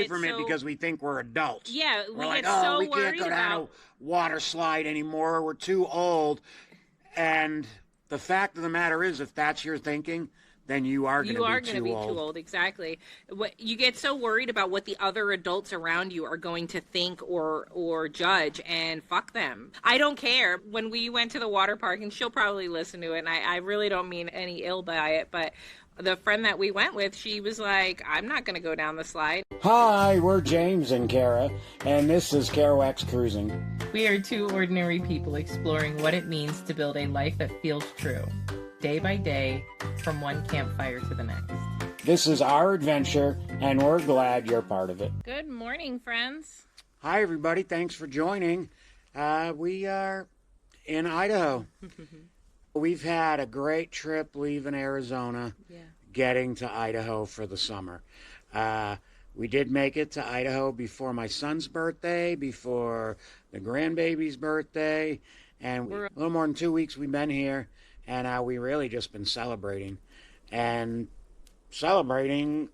away from it because we think we're adults. Yeah, we're like, oh, we can't go down a water slide anymore. We're too old. And the fact of the matter is, if that's your thinking, then you are going to be too old. Exactly. You get so worried about what the other adults around you are going to think or judge, and fuck them. I don't care. When we went to the water park, and she'll probably listen to it, and I really don't mean any ill by it, but the friend that we went with, she was like, I'm not going to go down the slide. Hi, we're James and Kara, and this is Kerouacs Cruising. We are two ordinary people exploring what it means to build a life that feels true, day by day, from one campfire to the next. This is our adventure, and we're glad you're part of it. Good morning, friends. Hi, everybody. Thanks for joining. We are in Idaho. We've had a great trip leaving Arizona, getting to Idaho for the summer. We did make it to Idaho before my son's birthday, before the grandbaby's birthday, and a little more than 2 weeks we've been here, and we really just been celebrating. And celebrating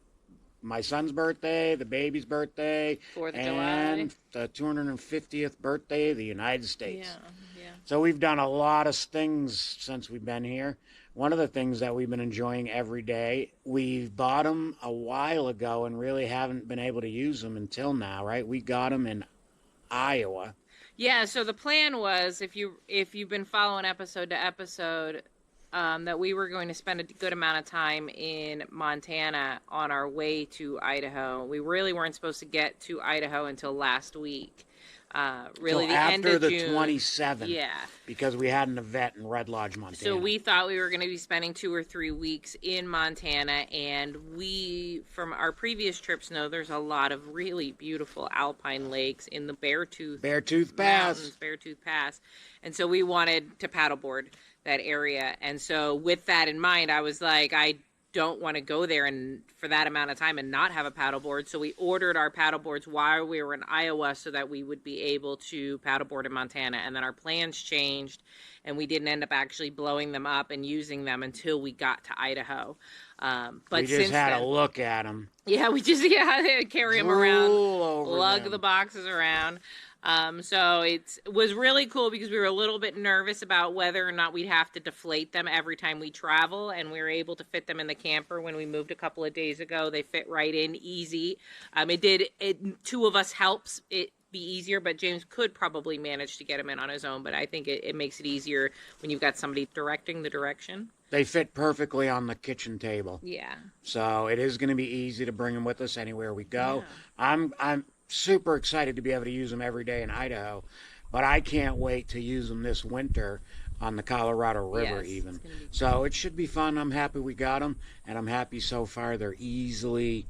my son's birthday, the baby's birthday, 4th of and July. the 250th birthday of the United States. Yeah. So we've done a lot of things since we've been here. One of the things that we've been enjoying every day, we bought them a while ago and really haven't been able to use them until now, right? We got them in Iowa. Yeah, so the plan was, if you've been following episode to episode, that we were going to spend a good amount of time in Montana on our way to Idaho. We really weren't supposed to get to Idaho until last week. Really the end of June. After the 27th. Yeah. Because we had an event in Red Lodge, Montana. So we thought we were going to be spending 2 or 3 weeks in Montana, and we, from our previous trips, know there's a lot of really beautiful alpine lakes in the Beartooth Pass. And so we wanted to paddleboard that area. And so with that in mind, I was like, I don't want to go there and for that amount of time and not have a paddleboard. So we ordered our paddleboards while we were in Iowa so that we would be able to paddleboard in Montana. And then our plans changed, and we didn't end up actually blowing them up and using them until we got to Idaho. But we just had a look at them. Yeah, we just carry them around, lug the boxes around. So it was really cool because we were a little bit nervous about whether or not we'd have to deflate them every time we travel, and we were able to fit them in the camper when we moved a couple of days ago. They fit right in easy. Two of us helps it be easier, but James could probably manage to get them in on his own, but I think it makes it easier when you've got somebody directing the direction. They fit perfectly on the kitchen table. Yeah. So it is going to be easy to bring them with us anywhere we go. Yeah. I'm super excited to be able to use them every day in Idaho, but I can't wait to use them this winter on the Colorado River even. So it should be fun. I'm happy we got them, and I'm happy so far they're easily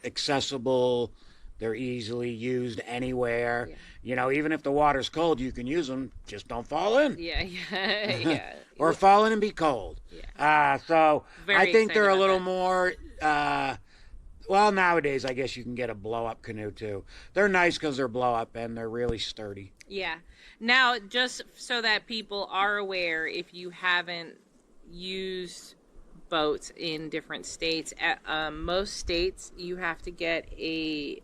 accessible. They're easily used anywhere. Yeah. You know, even if the water's cold, you can use them. Just don't fall in. Yeah. Or fall in and be cold. Yeah. So I think they're a little more... well, nowadays, I guess you can get a blow-up canoe, too. They're nice because they're blow-up, and they're really sturdy. Yeah. Now, just so that people are aware, if you haven't used boats in different states, most states, you have to get a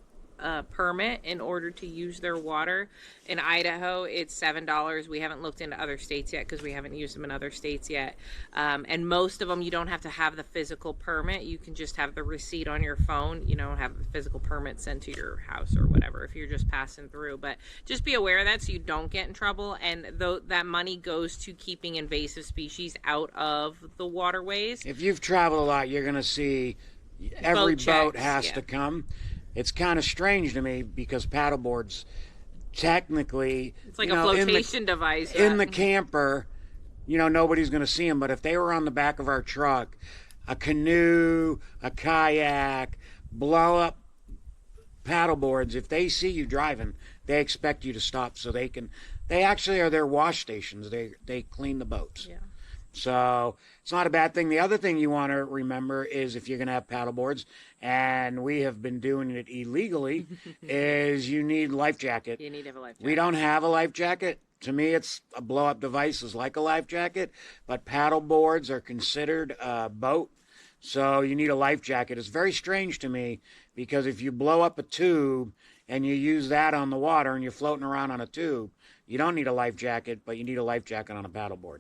permit in order to use their water. In Idaho, it's $7. We haven't looked into other states yet because we haven't used them in other states yet. And most of them, you don't have to have the physical permit. You can just have the receipt on your phone, have the physical permit sent to your house or whatever if you're just passing through. But just be aware of that so you don't get in trouble. And that money goes to keeping invasive species out of the waterways. If you've traveled a lot, you're going to see every boat has to come. It's kind of strange to me because paddleboards, technically... It's like a flotation device. In the camper, nobody's going to see them. But if they were on the back of our truck, a canoe, a kayak, blow-up paddleboards, if they see you driving, they expect you to stop so they can... They actually are their wash stations. They clean the boats. Yeah. So it's not a bad thing. The other thing you want to remember is if you're going to have paddleboards, and we have been doing it illegally, is you need life jacket. You need to have a life jacket. We don't have a life jacket. To me, it's a blow-up device is like a life jacket, but paddleboards are considered a boat, so you need a life jacket. It's very strange to me because if you blow up a tube and you use that on the water and you're floating around on a tube, you don't need a life jacket, but you need a life jacket on a paddleboard.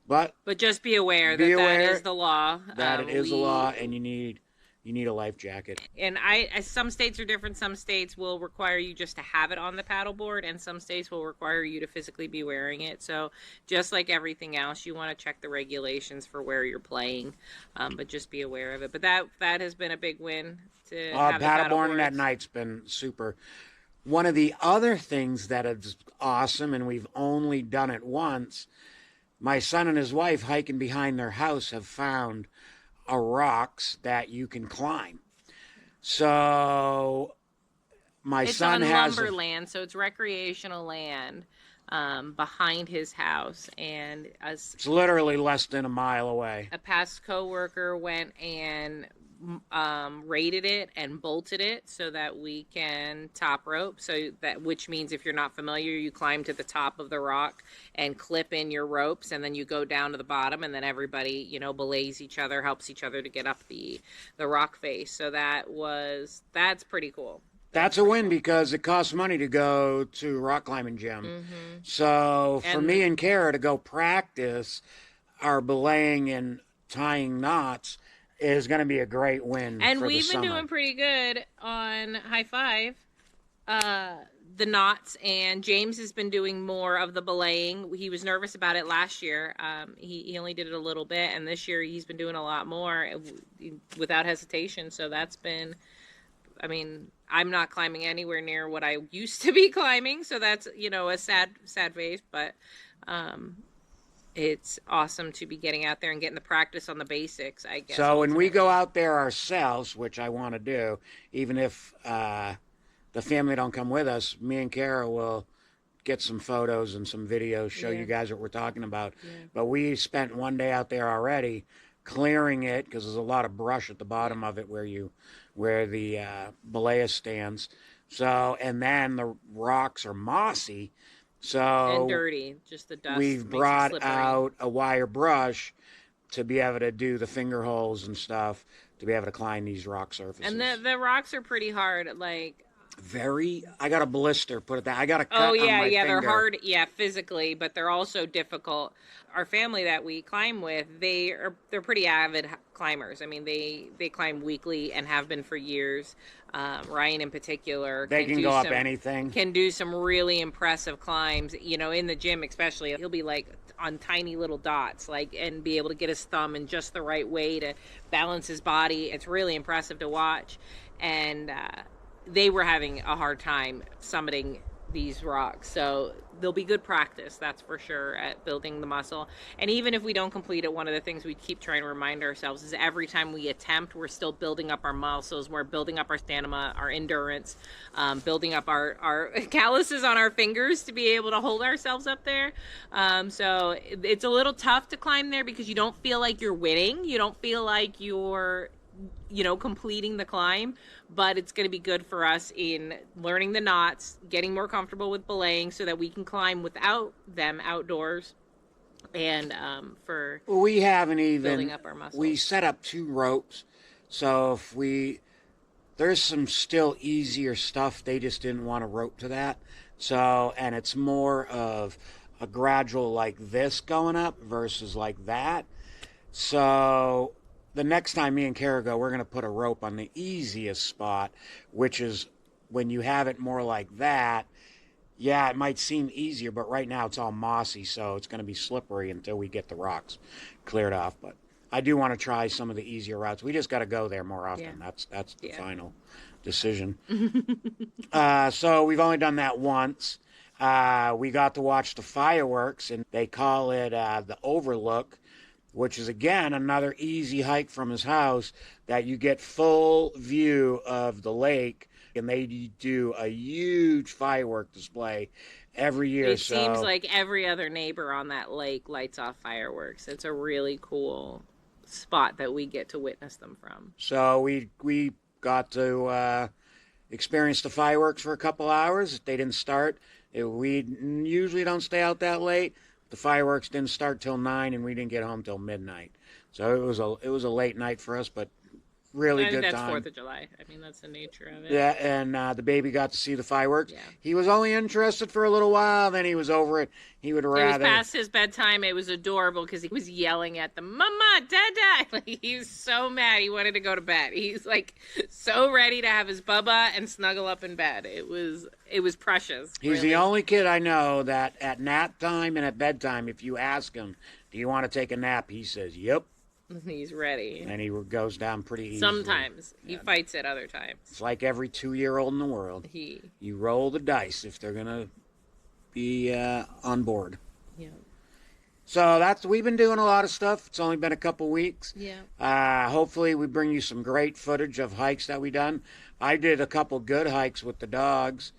But just be aware be that aware that is the law. that it is a law, and you need a life jacket. And some states are different. Some states will require you just to have it on the paddleboard, and some states will require you to physically be wearing it. So just like everything else, you want to check the regulations for where you're playing, but just be aware of it. But that has been a big win to have paddleboarding at night's been super. One of the other things that is awesome, and we've only done it once, my son and his wife hiking behind their house have found rocks that you can climb. So my son has... It's on lumberland, so it's recreational land behind his house. And it's literally less than a mile away. A past coworker went and rated it and bolted it so that we can top rope, which means if you're not familiar, you climb to the top of the rock and clip in your ropes, and then you go down to the bottom, and then everybody belays each other, helps each other to get up the rock face. So that's pretty cool. That's a win because it costs money to go to rock climbing gym. Mm-hmm. So for me and Kara to go practice our belaying and tying knots is going to be a great win. And for we've the been summer. doing pretty good on High Five, the knots, and James has been doing more of the belaying. He was nervous about it last year. He only did it a little bit, and this year he's been doing a lot more without hesitation. So that's been, I'm not climbing anywhere near what I used to be climbing, so that's a sad face, but it's awesome to be getting out there and getting the practice on the basics, I guess. So when we go out there ourselves, which I want to do, even if the family don't come with us, me and Kara will get some photos and some videos, show you guys what we're talking about. Yeah. But we spent one day out there already clearing it because there's a lot of brush at the bottom of it where the belaya stands. So, and then the rocks are mossy. So and dirty, just the dust. We've brought out a wire brush to be able to do the finger holes and stuff to be able to climb these rock surfaces. And the rocks are pretty hard, I got a blister, put it that. I got a cut on my finger. They're hard, physically, but they're also difficult. Our family that we climb with, they're pretty avid climbers. They climb weekly and have been for years. Ryan in particular, they can go up anything. Can do some really impressive climbs. In the gym especially, he'll be on tiny little dots, and be able to get his thumb in just the right way to balance his body. It's really impressive to watch, and they were having a hard time summiting these rocks. So there'll be good practice, that's for sure, at building the muscle. And even if we don't complete it, one of the things we keep trying to remind ourselves is every time we attempt, we're still building up our muscles, we're building up our stamina, our endurance, building up our calluses on our fingers to be able to hold ourselves up there. So it's a little tough to climb there because you don't feel like you're winning. You don't feel like you're completing the climb, but it's going to be good for us in learning the knots, getting more comfortable with belaying so that we can climb without them outdoors, and we haven't even building up our muscles. We set up 2 ropes, so there's some still easier stuff, they just didn't want to rope to that. So, and it's more of a gradual like this going up versus like that. So the next time me and Kara go, we're going to put a rope on the easiest spot, which is when you have it more like that. Yeah, it might seem easier, but right now it's all mossy, so it's going to be slippery until we get the rocks cleared off. But I do want to try some of the easier routes. We just got to go there more often. Yeah. That's the final decision. So we've only done that once. We got to watch the fireworks, and they call it the Overlook, which is, again, another easy hike from his house that you get full view of the lake, and they do a huge firework display every year. It seems like every other neighbor on that lake lights off fireworks. It's a really cool spot that we get to witness them from. So we got to experience the fireworks for a couple hours. They didn't start. We usually don't stay out that late. The fireworks didn't start till 9, and we didn't get home till midnight. So it was a late night for us, but really I think good that's time. 4th of July. I mean, that's the nature of it. Yeah, and the baby got to see the fireworks. Yeah. He was only interested for a little while, then he was over it. He would It was rather. past his bedtime. It was adorable because he was yelling at them, "Mama, Dada!" Like, he was so mad. He wanted to go to bed. He's like so ready to have his bubba and snuggle up in bed. It was precious. He's really. the only kid I know that at nap time and at bedtime, if you ask him, "Do you want to take a nap?" he says, "Yep," He's ready. and he goes down pretty easily. Sometimes he fights it. Other times It's like every 2-year-old in the world. You roll the dice if they're gonna be on board. Yeah. So we've been doing a lot of stuff. It's only been a couple weeks. Yeah. Hopefully we bring you some great footage of hikes that we done. I did a couple good hikes with the dogs,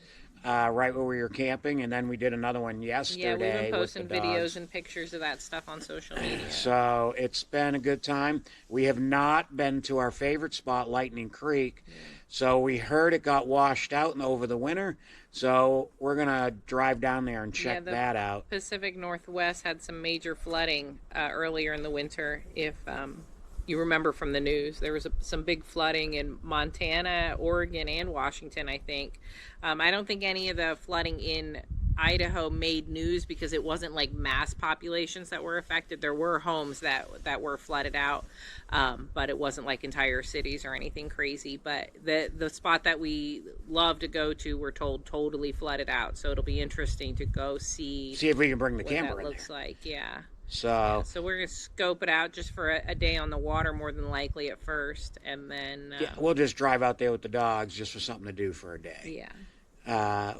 right where we were camping, and then we did another one yesterday. Yeah, we've been with the posting dogs. videos and pictures of that stuff on social media. So it's been a good time. We have not been to our favorite spot, Lightning Creek. Yeah. So we heard it got washed out over the winter. So we're going to drive down there and check that out. Pacific Northwest had some major flooding earlier in the winter. If you remember from the news, there was some big flooding in Montana, Oregon, and Washington, I think. I don't think any of the flooding in Idaho made news because it wasn't like mass populations that were affected. There were homes that were flooded out, but it wasn't like entire cities or anything crazy. But the spot that we love to go to, we're told, totally flooded out. So it'll be interesting to go see if we can bring the what camera that in looks there. like. Yeah. So We're gonna scope it out just for a day on the water, more than likely at first, and then we'll just drive out there with the dogs just for something to do for a day. Yeah.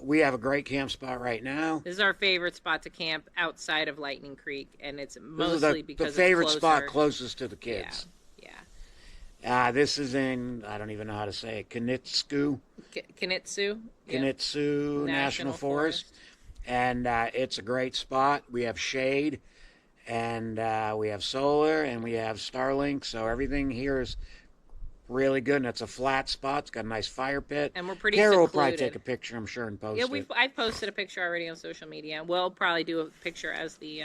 We have a great camp spot right now. This is our favorite spot to camp outside of Lightning Creek, and it's mostly because the favorite it's spot closest to the kids. Yeah. This is in, I don't even know how to say it, Kaniksu. Kaniksu National Forest. And it's a great spot. We have shade, and we have solar, and we have Starlink, so everything here is really good, and it's a flat spot. It's got a nice fire pit. And we're pretty Carol will secluded. probably take a picture, I'm sure, and post it. I've posted a picture already on social media. We'll probably do a picture as the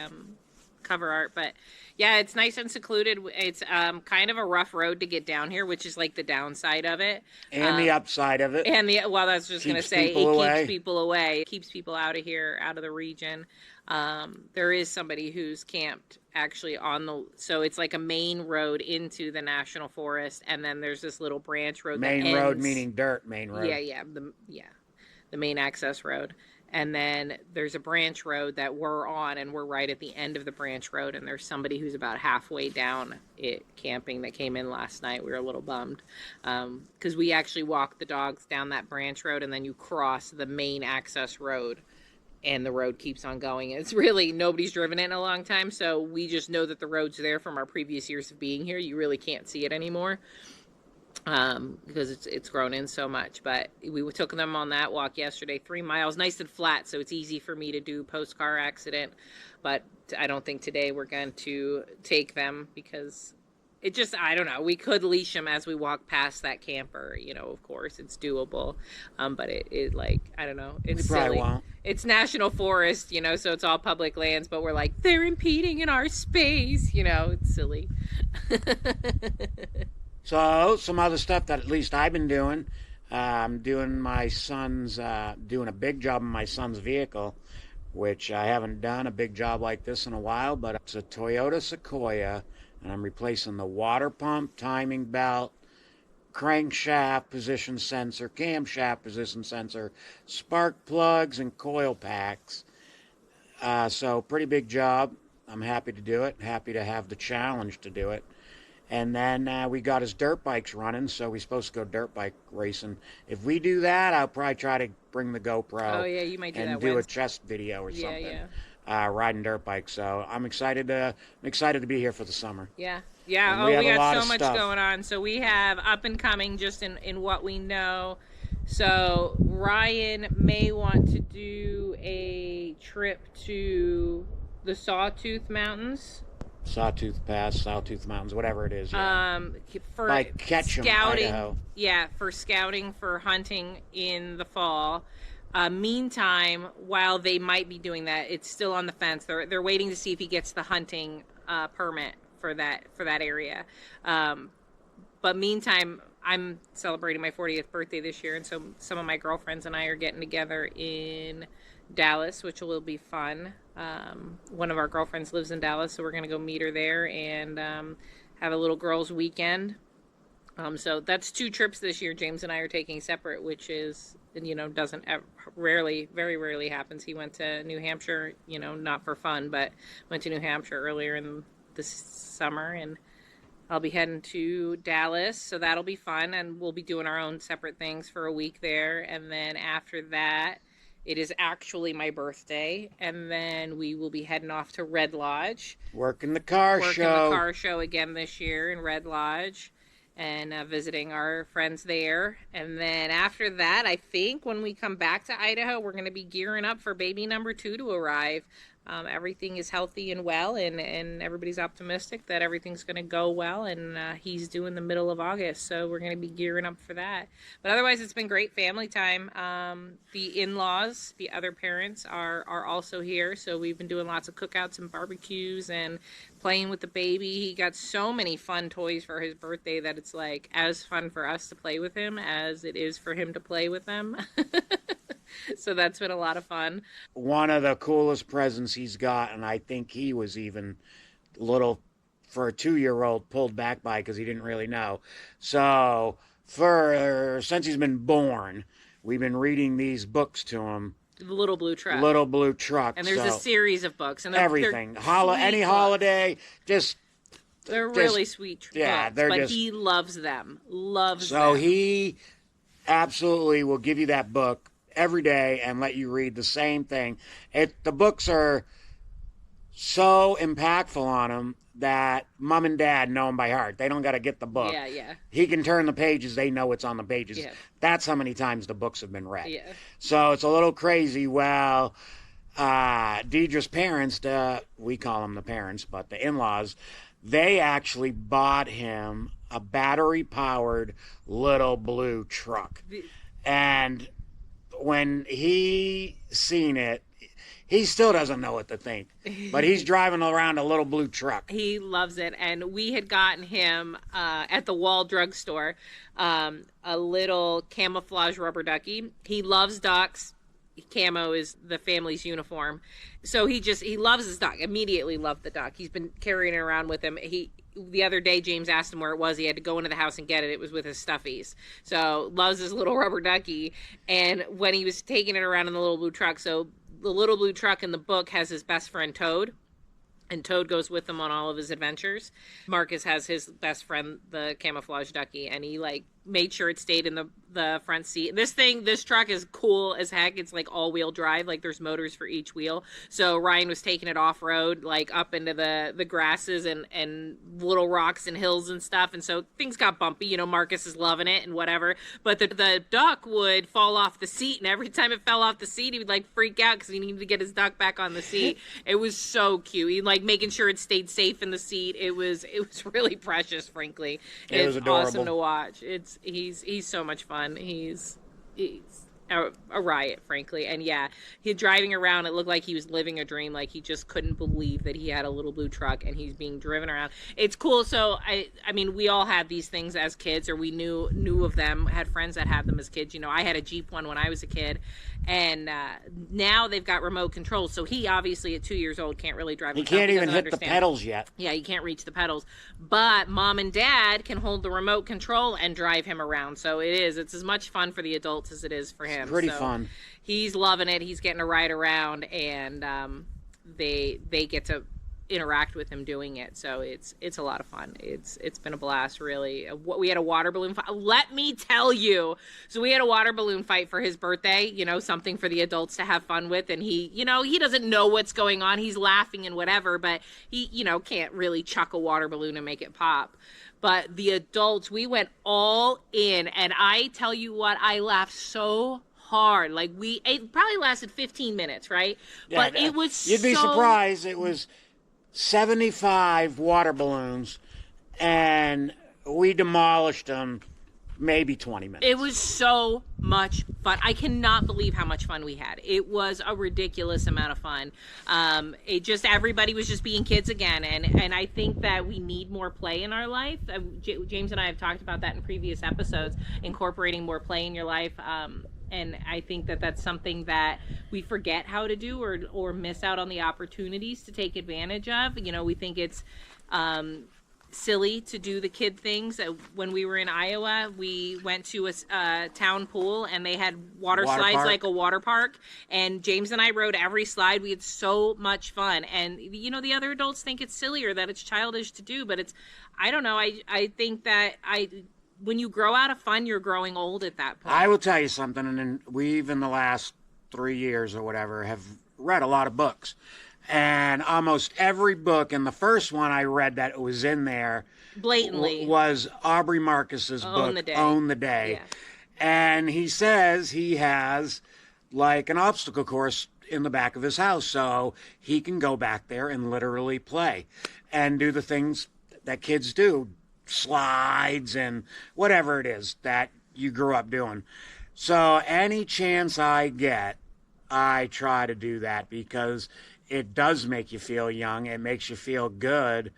cover art, but yeah, it's nice and secluded. It's kind of a rough road to get down here, which is like the downside of it. And the upside of it. And that's just going to say, it keeps people away. It keeps people out of here, out of the region. There is somebody who's camped actually so it's like a main road into the national forest, and then there's this little branch road. Main road meaning dirt, main road. Yeah, the main access road. And then there's a branch road that we're on, and we're right at the end of the branch road, and there's somebody who's about halfway down it camping that came in last night. We were a little bummed because we actually walked the dogs down that branch road, and then you cross the main access road, and the road keeps on going. It's really, nobody's driven it in a long time, so we just know that the road's there from our previous years of being here. You really can't see it anymore. Because it's grown in so much. But we took them on that walk yesterday, 3 miles, nice and flat, so it's easy for me to do post-car accident. But I don't think today we're going to take them because it just, I don't know, we could leash them as we walk past that camper, of course, it's doable. But it like, I don't know, it's silly. Won't. It's national forest, so it's all public lands, but we're like, they're impeding in our space, it's silly. So, some other stuff that at least I've been doing. I'm doing doing a big job in my son's vehicle, which I haven't done a big job like this in a while, but it's a Toyota Sequoia, and I'm replacing the water pump, timing belt, crankshaft position sensor, camshaft position sensor, spark plugs, and coil packs. So, pretty big job. I'm happy to do it, happy to have the challenge to do it. And then we got his dirt bikes running, so we're supposed to go dirt bike racing. If we do that, I'll probably try to bring the GoPro. Oh, yeah, you might do that and do a chest video or something. Yeah. Riding dirt bikes. So I'm excited to be here for the summer. Yeah. We got so much going on. So we have up and coming just in what we know. So Ryan may want to do a trip to the Sawtooth Mountains. Sawtooth Pass, Sawtooth Mountains, whatever it is. Yeah. For by Ketchum, scouting, Idaho. Yeah, for scouting for hunting in the fall. Meantime, while they might be doing that, it's still on the fence. They're waiting to see if he gets the hunting permit for that area. But meantime, I'm celebrating my 40th birthday this year, and so some of my girlfriends and I are getting together in Dallas, which will be fun. One of our girlfriends lives in Dallas, so we're going to go meet her there and have a little girls' weekend. So that's 2 trips this year James and I are taking separate, which is, doesn't very rarely happens. He went to New Hampshire, not for fun, but went to New Hampshire earlier in the summer, and I'll be heading to Dallas, so that'll be fun, and we'll be doing our own separate things for a week there, and then after that, it is actually my birthday, and then we will be heading off to Red Lodge. Working the car show again this year in Red Lodge, and visiting our friends there. And then after that, I think when we come back to Idaho, we're going to be gearing up for baby number 2 to arrive. Everything is healthy and well, and everybody's optimistic that everything's going to go well, and he's due in the middle of August, so we're going to be gearing up for that. But otherwise, it's been great family time. The in-laws, the other parents, are also here, so we've been doing lots of cookouts and barbecues and playing with the baby. He got so many fun toys for his birthday that it's like as fun for us to play with him as it is for him to play with them. So that's been a lot of fun. One of the coolest presents he's got, and I think he was even a little, for a 2-year-old, pulled back by because he didn't really know. So since he's been born, we've been reading these books to him. The Little Blue Truck. Little Blue Truck. And there's a series of books. And everything. They're any holiday, they're really sweet books. Yeah, but he loves them. So he absolutely will give you that book every day and let you read the same thing. The books are so impactful on him that mom and dad know him by heart. They don't got to get the book. Yeah. He can turn the pages. They know what's on the pages. Yeah. That's how many times the books have been read. Yeah. So it's a little crazy. Well, Deidre's parents, we call them the parents, but the in-laws, they actually bought him a battery-powered Little Blue Truck. And when he seen it, he still doesn't know what to think, but he's driving around a Little Blue Truck. He loves it, and we had gotten him at the Wall drugstore a little camouflage rubber ducky. He loves ducks. Camo is the family's uniform, so he loves his duck. Immediately loved the duck. He's been carrying it around with him. The other day, James asked him where it was. He had to go into the house and get it. It was with his stuffies. So loves his little rubber ducky. And when he was taking it around in the Little Blue Truck, so the Little Blue Truck in the book has his best friend Toad, and Toad goes with him on all of his adventures. Marcus has his best friend, the camouflage ducky, and he made sure it stayed in the front seat. This truck is cool as heck. It's all-wheel drive. There's motors for each wheel. So Ryan was taking it off-road, up into the grasses and little rocks and hills and stuff. And so things got bumpy. Marcus is loving it and whatever. But the duck would fall off the seat, and every time it fell off the seat, he would freak out because he needed to get his duck back on the seat. It was so cute. He making sure it stayed safe in the seat. It was really precious, frankly. It was adorable. Awesome to watch. He's so much fun. He's a riot, frankly. And yeah, he driving around, it looked like he was living a dream. He just couldn't believe that he had a Little Blue Truck and he's being driven around. It's cool. So I mean, we all had these things as kids, or we knew of them, had friends that had them as kids. I had a Jeep one when I was a kid, and now they've got remote control. So he obviously at 2 years old can't really drive. He can't even hit the pedals yet. Yeah, he can't reach the pedals. But mom and dad can hold the remote control and drive him around. So it's as much fun for the adults as it is for him. It's pretty fun. He's loving it. He's getting to ride around, and they get to interact with him doing it. So it's a lot of fun. It's been a blast, really. We had a water balloon fight. Let me tell you. So we had a water balloon fight for his birthday, something for the adults to have fun with. And he doesn't know what's going on. He's laughing and whatever, but he, can't really chuck a water balloon and make it pop. But the adults, we went all in, and I tell you what, I laughed so hard. It probably lasted 15 minutes, right? Yeah, but it was you'd be surprised. It was 75 water balloons, and we demolished them maybe 20 minutes. It was so much fun. I cannot believe how much fun we had. It was a ridiculous amount of fun. Everybody was just being kids again. And I think that we need more play in our life. James and I have talked about that in previous episodes, incorporating more play in your life. And I think that that's something that we forget how to do or miss out on the opportunities to take advantage of. We think it's silly to do the kid things. When we were in Iowa, we went to a town pool and they had water slides park. Like a water park. And James and I rode every slide. We had so much fun. And, the other adults think it's silly or that it's childish to do, but I don't know. I think that when you grow out of fun, you're growing old at that point. I will tell you something, and we've in the last 3 years or whatever have read a lot of books. And almost every book, and the first one I read that was in there blatantly was Aubrey Marcus's book, Own the Day. Yeah. And he says he has like an obstacle course in the back of his house, so he can go back there and literally play and do the things that kids do, slides and whatever it is that you grew up doing. So any chance I get, I try to do that because it does make you feel young. It makes you feel good.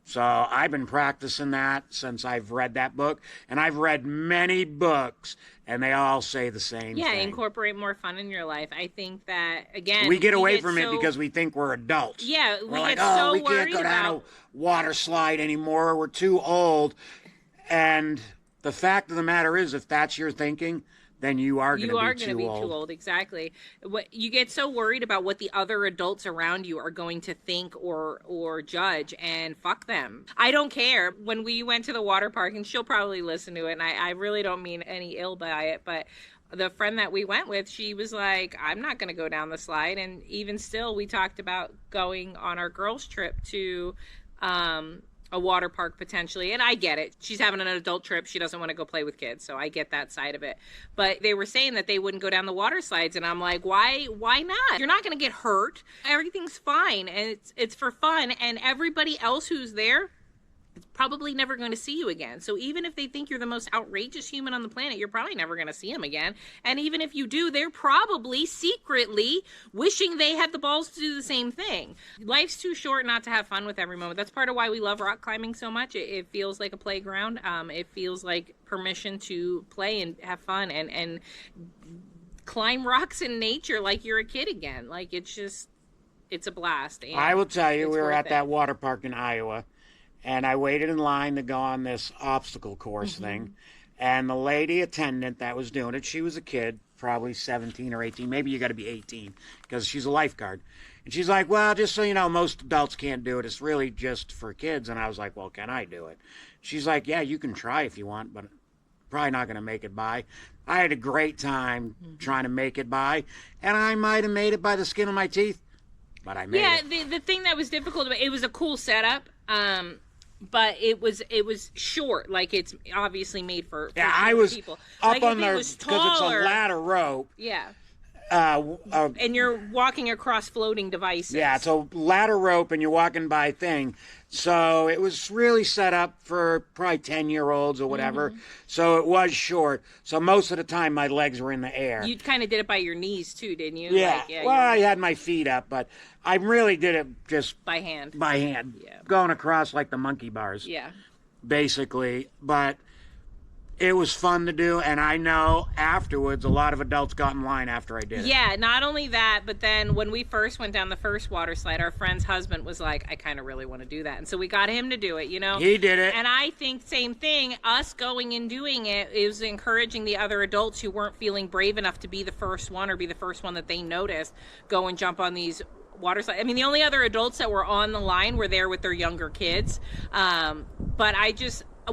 So I've been practicing that since I've read that book. And I've read many books, and they all say the same thing. Yeah, incorporate more fun in your life. I think that, again... We get away from it because we think we're adults. Yeah, we're like, we can't go down a water slide anymore. We're too old. And the fact of the matter is, if that's your thinking... then you are going to be too old. Exactly. You get so worried about what the other adults around you are going to think or judge, and fuck them. I don't care. When we went to the water park, and she'll probably listen to it, and I really don't mean any ill by it, but the friend that we went with, she was like, I'm not going to go down the slide. And even still, we talked about going on our girls' trip to a water park potentially, and I get it. She's having an adult trip. She doesn't want to go play with kids, so I get that side of it. But they were saying that they wouldn't go down the water slides, and I'm like, why not? You're not going to get hurt. Everything's fine, and it's for fun, and everybody else who's there is probably never going to see you again. So even if they think you're the most outrageous human on the planet, you're probably never going to see them again. And even if you do, they're probably secretly wishing they had the balls to do the same thing. Life's too short not to have fun with every moment. That's part of why we love rock climbing so much. It feels like a playground. It feels like permission to play and have fun and climb rocks in nature like you're a kid again. Like it's a blast. And I will tell you, we were at that water park in Iowa. And I waited in line to go on this obstacle course thing. And the lady attendant that was doing it, she was a kid, probably 17 or 18. Maybe you got to be 18 because she's a lifeguard. And she's like, well, just so you know, most adults can't do it. It's really just for kids. And I was like, well, can I do it? She's like, yeah, you can try if you want, but probably not going to make it by. I had a great time trying to make it by. And I might have made it by the skin of my teeth, but I made it. Yeah, the thing that was difficult about it was a cool setup. But it was short, like it's obviously made for I was people. Up like on there because it's a ladder rope. Yeah. And you're walking across floating devices. Yeah, it's a ladder rope, and you're walking by a thing. So it was really set up for probably 10-year-olds or whatever. So it was short. So most of the time, my legs were in the air. You kind of did it by your knees, too, didn't you? Yeah. Well, I had my feet up, but I really did it just... by hand. By hand. Yeah. Going across like the monkey bars. Yeah. Basically. But... it was fun to do, and I know afterwards a lot of adults got in line after I did it. Yeah, not only that, but then when we first went down the first water slide, our friend's husband was like, I kind of really want to do that. And so we got him to do it, you know? He did it. And I think same thing, us going and doing it is encouraging the other adults who weren't feeling brave enough to be the first one or be the first one that they noticed, go and jump on these water slide. I mean, the only other adults that were on the line were there with their younger kids. But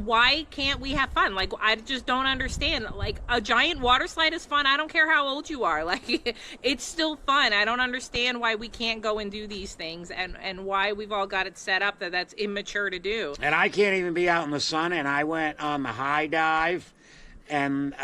why can't we have fun? Like, I just don't understand. Like, a giant water slide is fun. I don't care how old you are. Like, it's still fun. I don't understand why we can't go and do these things and why we've all got it set up that's immature to do. And I can't even be out in the sun, and I went on the high dive, and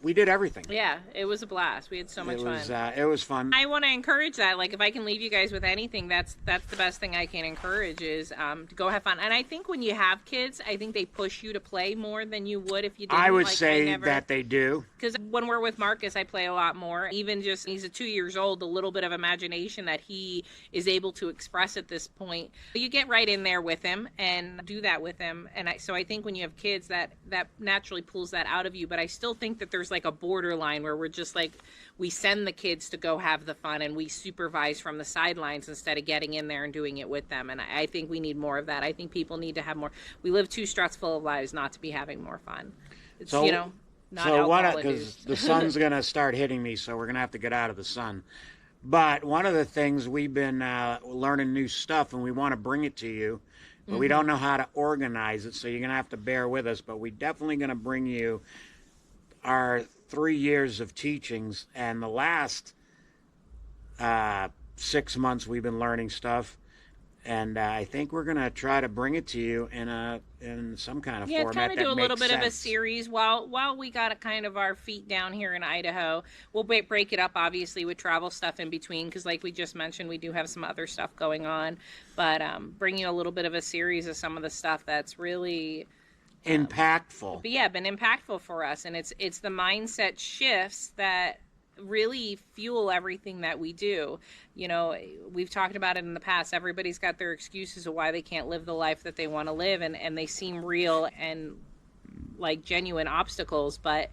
we did everything. Yeah, it was a blast. We had so much fun. It was fun. I want to encourage that. Like, if I can leave you guys with anything, that's the best thing I can encourage is to go have fun. And I think when you have kids, I think they push you to play more than you would if you didn't. I would say that they do. Because when we're with Marcus, I play a lot more. Even just, he's 2 years old, the little bit of imagination that he is able to express at this point, you get right in there with him and do that with him. And so I think when you have kids, that naturally pulls that out of you. But I still think that there's like a borderline where we're just like, we send the kids to go have the fun and we supervise from the sidelines instead of getting in there and doing it with them. And I think we need more of that. I think people need to have more. We live too stressful of lives not to be having more fun. It's, so, not so alcohol because the sun's going to start hitting me, so we're going to have to get out of the sun. But one of the things we've been learning new stuff, and we want to bring it to you, but we don't know how to organize it, so you're going to have to bear with us. But we're definitely going to bring you our 3 years of teachings, and the last 6 months we've been learning stuff, and I think we're going to try to bring it to you in some kind of format kind of do a little bit sense. of a series while we got kind of our feet down here in Idaho. We'll break it up obviously with travel stuff in between, because like we just mentioned, we do have some other stuff going on, but bring you a little bit of a series of some of the stuff that's really impactful. But yeah, been impactful for us, and it's the mindset shifts that really fuel everything that we do. We've talked about it in the past. Everybody's got their excuses of why they can't live the life that they want to live, and they seem real and like genuine obstacles, but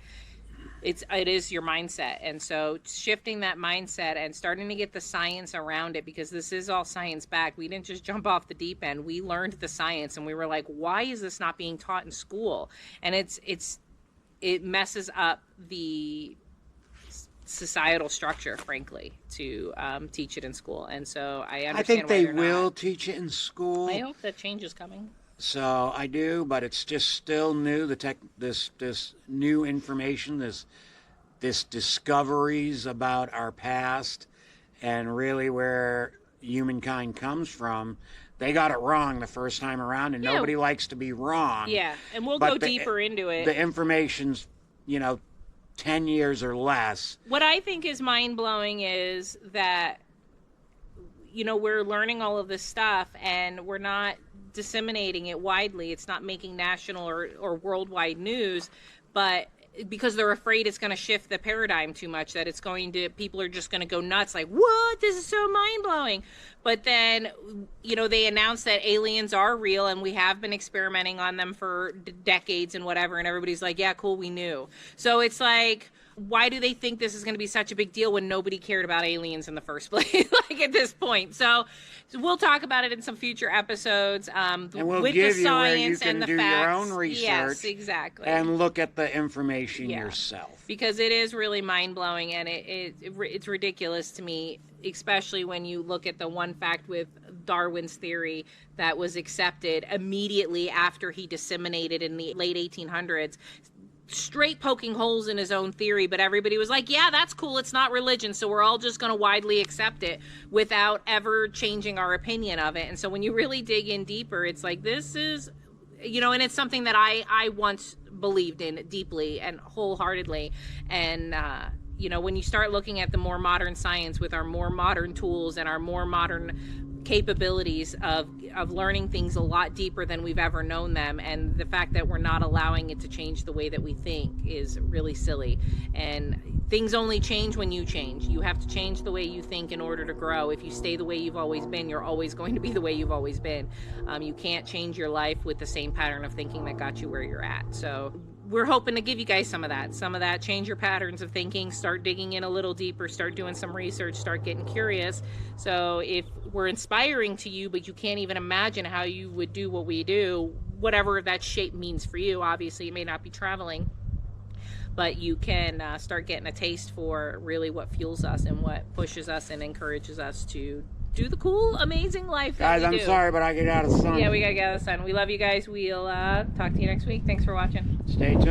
it is your mindset. And so shifting that mindset and starting to get the science around it, because this is all science backed. We didn't just jump off the deep end. We learned the science, and we were like, why is this not being taught in school? And it messes up the societal structure, frankly, to teach it in school. And so I understand. I think they will not. Teach it in school. I hope that change is coming. So I do, but it's just still new. This new information, this discoveries about our past, and really where humankind comes from. They got it wrong the first time around, and nobody likes to be wrong. Yeah, and we'll go deeper into it. The information's, 10 years or less. What I think is mind-blowing is that, we're learning all of this stuff, and we're not disseminating it widely. It's not making national or worldwide news, but because they're afraid it's going to shift the paradigm too much, that people are just going to go nuts, like, what? This is so mind-blowing. But then, they announce that aliens are real, and we have been experimenting on them for decades and whatever, and everybody's like, yeah, cool, we knew. So it's like, why do they think this is going to be such a big deal when nobody cared about aliens in the first place, like at this point? So we'll talk about it in some future episodes, and we'll with give the you where science you can and the do facts. your own research. Yes, exactly. And look at the information yourself. Because it is really mind-blowing, and it's ridiculous to me, especially when you look at the one fact with Darwin's theory that was accepted immediately after he disseminated in the late 1800s, straight poking holes in his own theory, but everybody was like, yeah, that's cool, it's not religion, so we're all just going to widely accept it without ever changing our opinion of it. And so when you really dig in deeper, it's like, this is, and it's something that I once believed in deeply and wholeheartedly. And when you start looking at the more modern science with our more modern tools and our more modern capabilities of learning things a lot deeper than we've ever known them, and the fact that we're not allowing it to change the way that we think is really silly. And things only change when you change. You have to change the way you think in order to grow. If you stay the way you've always been, you're always going to be the way you've always been. You can't change your life with the same pattern of thinking that got you where you're at. So we're hoping to give you guys some of that. Change your patterns of thinking, start digging in a little deeper, start doing some research, start getting curious. So if we're inspiring to you, but you can't even imagine how you would do what we do, whatever that shape means for you, obviously it may not be traveling, but you can start getting a taste for really what fuels us and what pushes us and encourages us to do the cool, amazing life that Guys, we do. I'm sorry, but I get out of the sun. Yeah, we gotta get out of the sun. We love you guys. We'll talk to you next week. Thanks for watching. Stay tuned.